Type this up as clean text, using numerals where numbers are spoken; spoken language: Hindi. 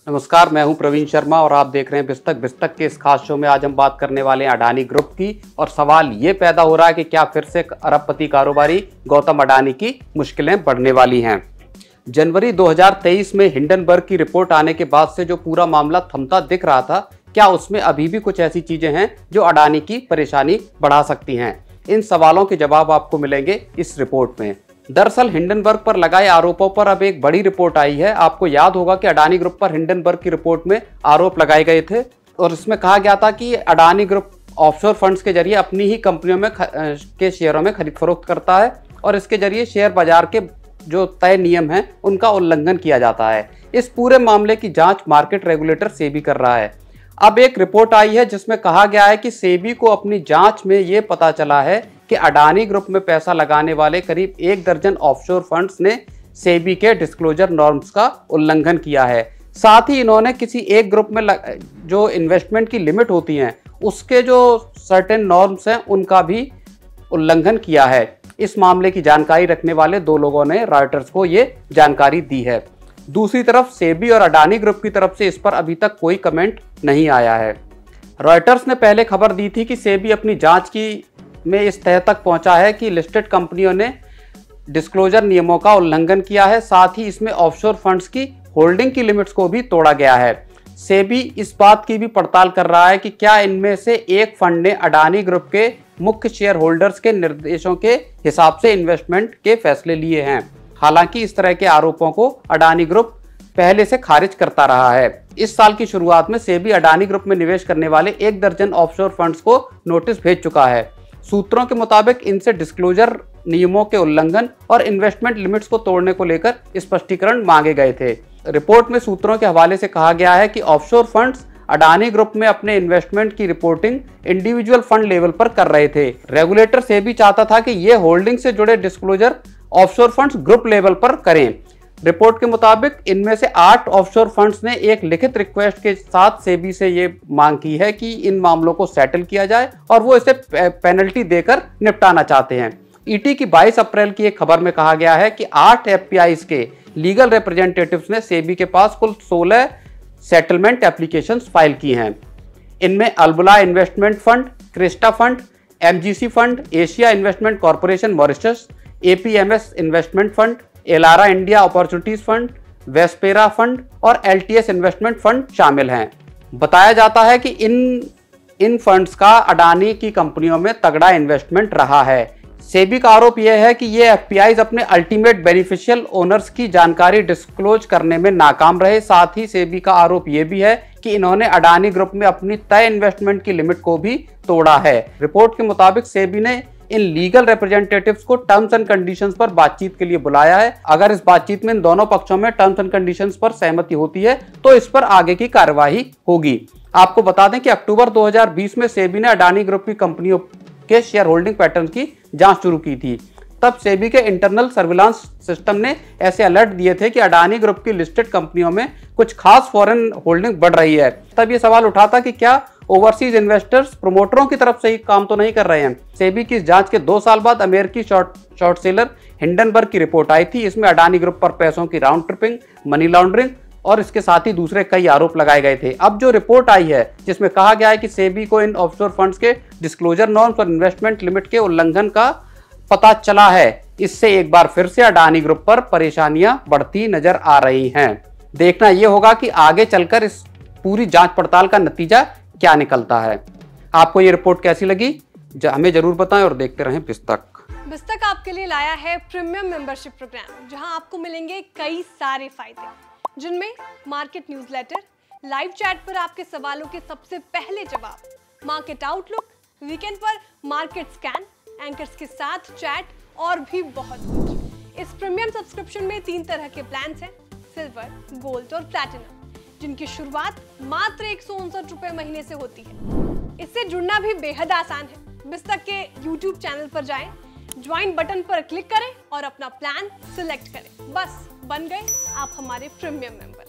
नमस्कार, मैं हूं प्रवीण शर्मा और आप देख रहे हैं बिस्तक के इस खास शो में। आज हम बात करने वाले हैं अडानी ग्रुप की और सवाल ये पैदा हो रहा है कि क्या फिर से अरबपति कारोबारी गौतम अडानी की मुश्किलें बढ़ने वाली हैं। जनवरी 2023 में हिंडनबर्ग की रिपोर्ट आने के बाद से जो पूरा मामला थमता दिख रहा था, क्या उसमें अभी भी कुछ ऐसी चीजें हैं जो अडानी की परेशानी बढ़ा सकती हैं? इन सवालों के जवाब आपको मिलेंगे इस रिपोर्ट में। दरअसल हिंडनबर्ग पर लगाए आरोपों पर अब एक बड़ी रिपोर्ट आई है। आपको याद होगा कि अडानी ग्रुप पर हिंडनबर्ग की रिपोर्ट में आरोप लगाए गए थे और इसमें कहा गया था कि अडानी ग्रुप ऑफशोर फंड्स के जरिए अपनी ही कंपनियों में के शेयरों में खरीद फरोख्त करता है और इसके जरिए शेयर बाजार के जो तय नियम हैं उनका उल्लंघन किया जाता है। इस पूरे मामले की जांच मार्केट रेगुलेटर सेबी कर रहा है। अब एक रिपोर्ट आई है जिसमें कहा गया है कि सेबी को अपनी जांच में ये पता चला है कि अडानी ग्रुप में पैसा लगाने वाले करीब 1 दर्जन ऑफशोर फंड्स ने सेबी के डिस्क्लोजर नॉर्म्स का उल्लंघन किया है। साथ ही इन्होंने किसी एक ग्रुप में जो इन्वेस्टमेंट की लिमिट होती हैं उसके जो सर्टेन नॉर्म्स हैं उनका भी उल्लंघन किया है। इस मामले की जानकारी रखने वाले 2 लोगों ने रॉयटर्स को ये जानकारी दी है। दूसरी तरफ सेबी और अडानी ग्रुप की तरफ से इस पर अभी तक कोई कमेंट नहीं आया है। रॉयटर्स ने पहले खबर दी थी कि सेबी अपनी जांच में इस तह तक पहुंचा है कि लिस्टेड कंपनियों ने डिस्क्लोजर नियमों का उल्लंघन किया है। साथ ही इसमें ऑफशोर फंड्स की होल्डिंग की लिमिट्स को भी तोड़ा गया है। सेबी इस बात की भी पड़ताल कर रहा है कि क्या इनमें से एक फंड ने अडानी ग्रुप के मुख्य शेयर होल्डर्स के निर्देशों के हिसाब से इन्वेस्टमेंट के फैसले लिए हैं। हालांकि इस तरह के आरोपों को अडानी ग्रुप पहले से खारिज करता रहा है। इस साल की शुरुआत में सेबी अडानी ग्रुप में निवेश करने वाले 1 दर्जन ऑफशोर फंड्स को नोटिस भेज चुका है। सूत्रों के मुताबिक इनसे डिस्क्लोजर नियमों के उल्लंघन और इन्वेस्टमेंट लिमिट्स को तोड़ने को लेकर स्पष्टीकरण मांगे गए थे। रिपोर्ट में सूत्रों के हवाले से कहा गया है कि ऑफशोर फंड्स अडानी ग्रुप में अपने इन्वेस्टमेंट की रिपोर्टिंग इंडिविजुअल फंड लेवल पर कर रहे थे। रेगुलेटर सेबी चाहता था कि ये होल्डिंग से जुड़े disclosure offshore funds group level पर करें। रिपोर्ट के मुताबिक इनमें से 8 ऑफशोर फंड्स ने एक लिखित रिक्वेस्ट के साथ सेबी से ये मांग की है कि इन मामलों को सेटल किया जाए और वो इसे पेनल्टी देकर निपटाना चाहते हैं। ईटी की 22 अप्रैल की एक खबर में कहा गया है कि 8 एफपीआईज के लीगल रिप्रेजेंटेटिव्स ने सेबी के पास कुल 16 सेटलमेंट एप्लीकेशंस फाइल की हैं। इनमें Albula investment fund, Cresta fund, MGC fund, Asia investment corporation Mauritius, APMS investment fund, Elara India opportunities fund, Vespera fund और एलटीएस इन्वेस्टमेंट फंड शामिल हैं। बताया जाता है कि इन फंड्स का अडानी की कंपनियों में तगड़ा इन्वेस्टमेंट रहा है। सेबी का आरोप यह है कि ये एफपीआईज अपने अल्टीमेट बेनिफिशियल ओनर्स की जानकारी डिस्क्लोज करने में नाकाम रहे। साथ ही सेबी का आरोप यह भी है कि इन्होंने अडानी ग्रुप में अपनी तय इन्वेस्टमेंट की लिमिट को भी तोड़ा है। रिपोर्ट के मुताबिक सेबी ने इन लीगल रिप्रेजेंटेटिव्स को टर्म्स एंड कंडीशंस पर बातचीत के लिए बुलाया है। अगर इस बातचीत में इन दोनों पक्षों में टर्म्स एंड कंडीशंस पर सहमति होती है तो इस पर आगे की कार्यवाही होगी। आपको बता दें कि अक्टूबर 2020 में सेबी ने अडानी ग्रुप की कंपनियों के शेयर होल्डिंग पैटर्न की जांच शुरू की थी। तब सेबी के इंटरनल सर्विलांस सिस्टम ने ऐसे अलर्ट दिए थे कि अडानी ग्रुप की लिस्टेड कंपनियों में कुछ खास फॉरेन होल्डिंग बढ़ रही है। तब ये सवाल उठा था कि क्या ओवरसीज इन्वेस्टर्स प्रमोटरों की तरफ से ही काम तो नहीं कर रहे हैं। सेबी की इस जांच के 2 साल बाद अमेरिकी शॉर्ट सेलर हिंडनबर्ग की रिपोर्ट आई थी। इसमें अडानी ग्रुप पर पैसों की राउंड ट्रिपिंग, मनी लॉन्ड्रिंग और इसके साथ ही दूसरे कई आरोप लगाए गए थे। अब जो रिपोर्ट आई है जिसमें कहा गया है कि सेबी को इन ऑफशोर फंड्स के डिस्क्लोजर नॉर्म्स और इन्वेस्टमेंट लिमिट के उल्लंघन का पता चला है, इससे एक बार फिर से अडानी ग्रुप पर परेशानियां बढ़ती नजर आ रही हैं। देखना यह होगा कि आगे चलकर इस पूरी जांच पड़ताल का नतीजा क्या निकलता है। आपको ये रिपोर्ट कैसी लगी हमें जरूर बताएं और देखते रहें बिस्तक आपके लिए लाया है प्रीमियम मेंबरशिप प्रोग्राम, जहां आपको मिलेंगे कई सारे फायदे, जिनमें मार्केट न्यूज़लेटर, लाइव चैट पर आपके सवालों के सबसे पहले जवाब, मार्केट आउटलुक, वीकेंड पर मार्केट स्कैन, एंकर्स के साथ चैट और भी बहुत कुछ। इस प्रीमियम सब्सक्रिप्शन में 3 तरह के प्लान्स हैं, सिल्वर, गोल्ड और प्लैटिनम, जिनकी शुरुआत मात्र 159 रुपए महीने से होती है। इससे जुड़ना भी बेहद आसान है। बिस्तक के YouTube चैनल पर जाएं, ज्वाइन बटन पर क्लिक करें और अपना प्लान सिलेक्ट करें। बस बन गए आप हमारे प्रीमियम मेंबर।